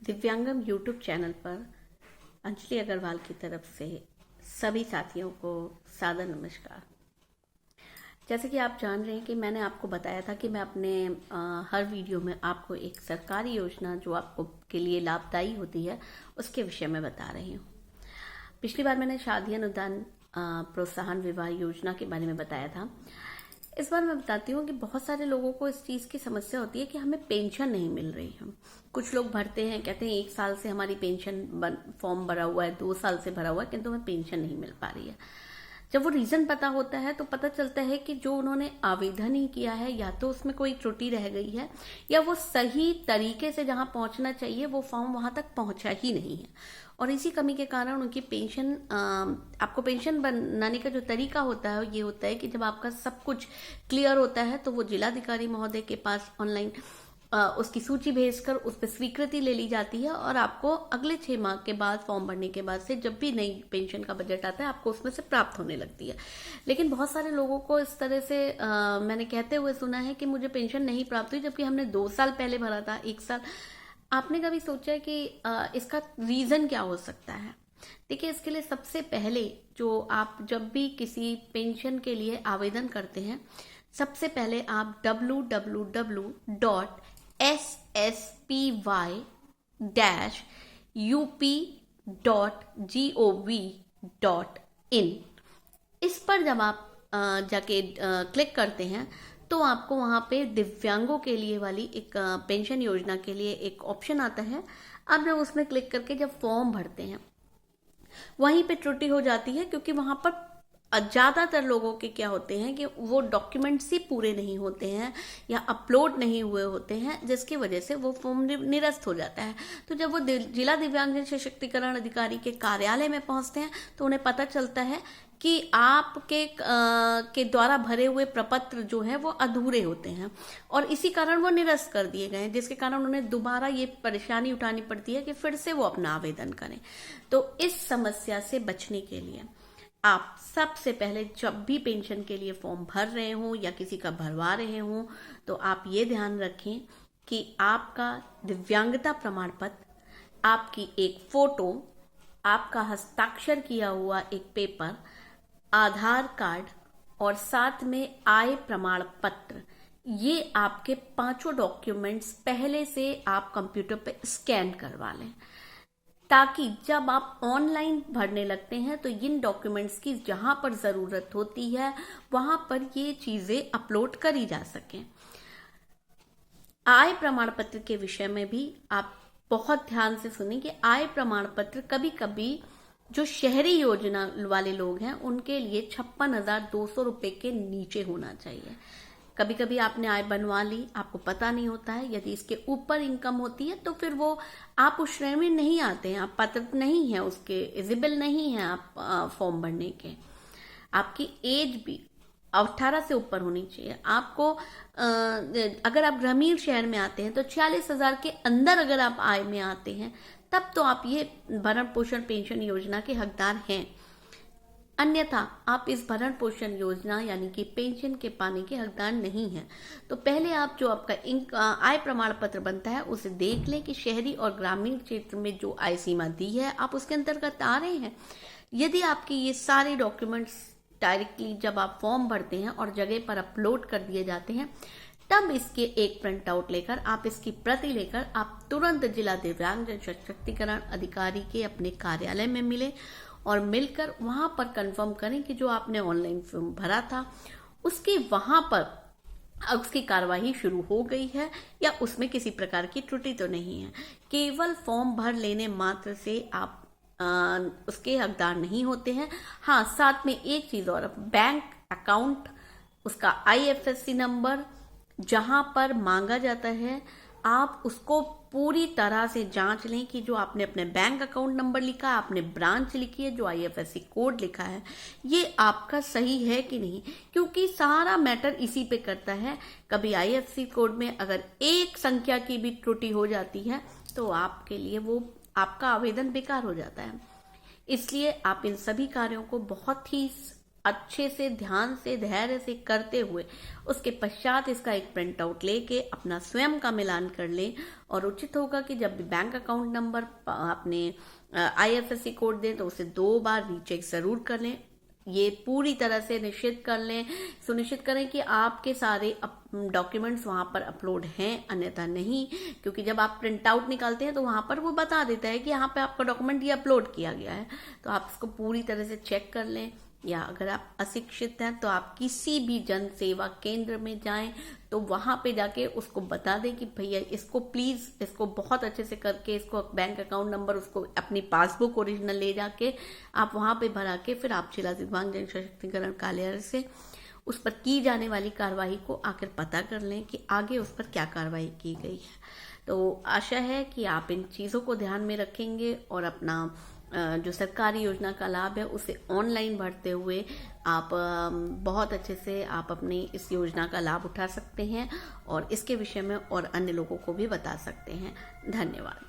दिव्यांगम YouTube channel पर अंजलि अग्रवाल की तरफ से सभी साथियों को सादर नमस्कार। जैसे कि आप जान रहे हैं कि मैंने आपको बताया था कि मैं अपने हर वीडियो में आपको एक सरकारी योजना जो आपको के लिए लाभदायी होती है उसके विषय में बता रही हूँ। पिछली बार मैंने शादी अनुदान प्रोत्साहन विवाह योजना के बारे में बताया था। इस बार मैं बताती हूँ कि बहुत सारे लोगों को इस चीज़ की समस्या होती है कि हमें पेंशन नहीं मिल रही है। कुछ लोग भरते हैं, कहते हैं 1 साल से हमारी पेंशन फॉर्म भरा हुआ है, 2 साल से भरा हुआ है, किंतु हमें पेंशन नहीं मिल पा रही है। जब वो रीज़न पता होता है तो पता चलता है कि जो उन्होंने आवेदन ही किया है या तो उसमें कोई त्रुटि रह गई है या वो सही तरीके से जहाँ पहुँचना चाहिए वो फॉर्म वहाँ तक पहुँचा ही नहीं है। और इसी कमी के कारण उनकी पेंशन आपको पेंशन बनाने का जो तरीका होता है ये होता है कि जब आपका सब कुछ क्लियर होता है तो वो जिलाधिकारी महोदय के पास ऑनलाइन उसकी सूची भेजकर उस पर स्वीकृति ले ली जाती है और आपको अगले 6 माह के बाद फॉर्म भरने के बाद से जब भी नई पेंशन का बजट आता है आपको उसमें से प्राप्त होने लगती है। लेकिन बहुत सारे लोगों को इस तरह से मैंने कहते हुए सुना है कि मुझे पेंशन नहीं प्राप्त हुई, जबकि हमने 2 साल पहले भरा था, 1 साल। आपने कभी सोचा है कि इसका रीज़न क्या हो सकता है? देखिए, इसके लिए सबसे पहले जो आप जब भी किसी पेंशन के लिए आवेदन करते हैं, सबसे पहले आप www.sspy-up.gov.in इस पर जब आप जाके क्लिक करते हैं तो आपको वहाँ पे दिव्यांगों के लिए वाली एक पेंशन योजना के लिए एक ऑप्शन आता है। आप जब उसमें क्लिक करके जब फॉर्म भरते हैं वहीं पे त्रुटि हो जाती है, क्योंकि वहाँ पर ज़्यादातर लोगों के क्या होते हैं कि वो डॉक्यूमेंट्स ही पूरे नहीं होते हैं या अपलोड नहीं हुए होते हैं, जिसकी वजह से वो फॉर्म निरस्त हो जाता है। तो जब वो जिला दिव्यांगजन सशक्तिकरण अधिकारी के कार्यालय में पहुंचते हैं तो उन्हें पता चलता है कि आपके के द्वारा भरे हुए प्रपत्र जो है वो अधूरे होते हैं और इसी कारण वो निरस्त कर दिए गए हैं, जिसके कारण उन्हें दोबारा ये परेशानी उठानी पड़ती है कि फिर से वो अपना आवेदन करें। तो इस समस्या से बचने के लिए आप सबसे पहले जब भी पेंशन के लिए फॉर्म भर रहे हों या किसी का भरवा रहे हों तो आप ये ध्यान रखें कि आपका दिव्यांगता प्रमाण पत्र, आपकी एक फोटो, आपका हस्ताक्षर किया हुआ एक पेपर, आधार कार्ड और साथ में आय प्रमाण पत्र, ये आपके 5 डॉक्यूमेंट्स पहले से आप कंप्यूटर पे स्कैन करवा लें, ताकि जब आप ऑनलाइन भरने लगते हैं तो इन डॉक्यूमेंट्स की जहां पर ज़रूरत होती है वहां पर ये चीज़ें अपलोड करी जा सकें। आय प्रमाण पत्र के विषय में भी आप बहुत ध्यान से सुनें कि आय प्रमाण पत्र कभी कभी जो शहरी योजना वाले लोग हैं उनके लिए 56,200 रुपये के नीचे होना चाहिए। कभी कभी आपने आय बनवा ली, आपको पता नहीं होता है, यदि इसके ऊपर इनकम होती है तो फिर वो आप उस श्रेणी में नहीं आते हैं, आप पात्र नहीं हैं, उसके एलिजिबल नहीं हैं आप फॉर्म भरने के। आपकी एज भी 18 से ऊपर होनी चाहिए। आपको अगर आप ग्रामीण शहर में आते हैं तो 46,000 के अंदर अगर आप आय में आते हैं तब तो आप ये भरण पोषण पेंशन योजना के हकदार हैं, अन्यथा आप इस भरण पोषण योजना यानी कि पेंशन के पाने के हकदार नहीं हैं। तो पहले आप जो आपका आय प्रमाण पत्र बनता है उसे देख लें कि शहरी और ग्रामीण क्षेत्र में जो आय सीमा दी है आप उसके अंतर्गत आ रहे हैं। यदि आपके ये सारे डॉक्यूमेंट्स डायरेक्टली जब आप फॉर्म भरते हैं और जगह पर अपलोड कर दिए जाते हैं तब इसके एक प्रिंट आउट लेकर, आप इसकी प्रति लेकर आप तुरंत जिला दिव्यांगजन सशक्तिकरण अधिकारी के अपने कार्यालय में मिले और मिलकर वहां पर कंफर्म करें कि जो आपने ऑनलाइन फॉर्म भरा था उसकी वहां पर उसकी कार्यवाही शुरू हो गई है या उसमें किसी प्रकार की त्रुटि तो नहीं है। केवल फॉर्म भर लेने मात्र से आप उसके हकदार नहीं होते हैं। हाँ, साथ में एक चीज और, बैंक अकाउंट, उसका IFSC नंबर जहां पर मांगा जाता है आप उसको पूरी तरह से जांच लें कि जो आपने अपने बैंक अकाउंट नंबर लिखा है, आपने ब्रांच लिखी है, जो IFSC कोड लिखा है, ये आपका सही है कि नहीं, क्योंकि सारा मैटर इसी पे करता है। कभी IFSC कोड में अगर एक संख्या की भी त्रुटि हो जाती है तो आपके लिए वो आपका आवेदन बेकार हो जाता है। इसलिए आप इन सभी कार्यों को बहुत ही अच्छे से, ध्यान से, धैर्य से करते हुए उसके पश्चात इसका एक प्रिंट आउट लेके अपना स्वयं का मिलान कर लें। और उचित होगा कि जब भी बैंक अकाउंट नंबर अपने IFSC कोड दें तो उसे 2 बार रीचेक जरूर कर लें। ये पूरी तरह से निश्चित कर लें, सुनिश्चित करें कि आपके सारे डॉक्यूमेंट्स वहां पर अपलोड हैं, अन्यथा नहीं। क्योंकि जब आप प्रिंट आउट निकालते हैं तो वहां पर वो बता देता है कि यहाँ पे आपका डॉक्यूमेंट ये अपलोड किया गया है। तो आप इसको पूरी तरह से चेक कर लें। या अगर आप अशिक्षित हैं तो आप किसी भी जन सेवा केंद्र में जाएं तो वहां पे जाके उसको बता दें कि भैया इसको प्लीज, इसको बहुत अच्छे से करके, इसको बैंक अकाउंट नंबर, उसको अपनी पासबुक ओरिजिनल ले जाके आप वहां पे भरा के फिर आप जिला दिव्यांग जन सशक्तिकरण कार्यालय से उस पर की जाने वाली कार्रवाई को आकर पता कर लें कि आगे उस पर क्या कार्रवाई की गई है। तो आशा है कि आप इन चीज़ों को ध्यान में रखेंगे और अपना जो सरकारी योजना का लाभ है उसे ऑनलाइन भरते हुए आप बहुत अच्छे से आप अपनी इस योजना का लाभ उठा सकते हैं और इसके विषय में और अन्य लोगों को भी बता सकते हैं। धन्यवाद।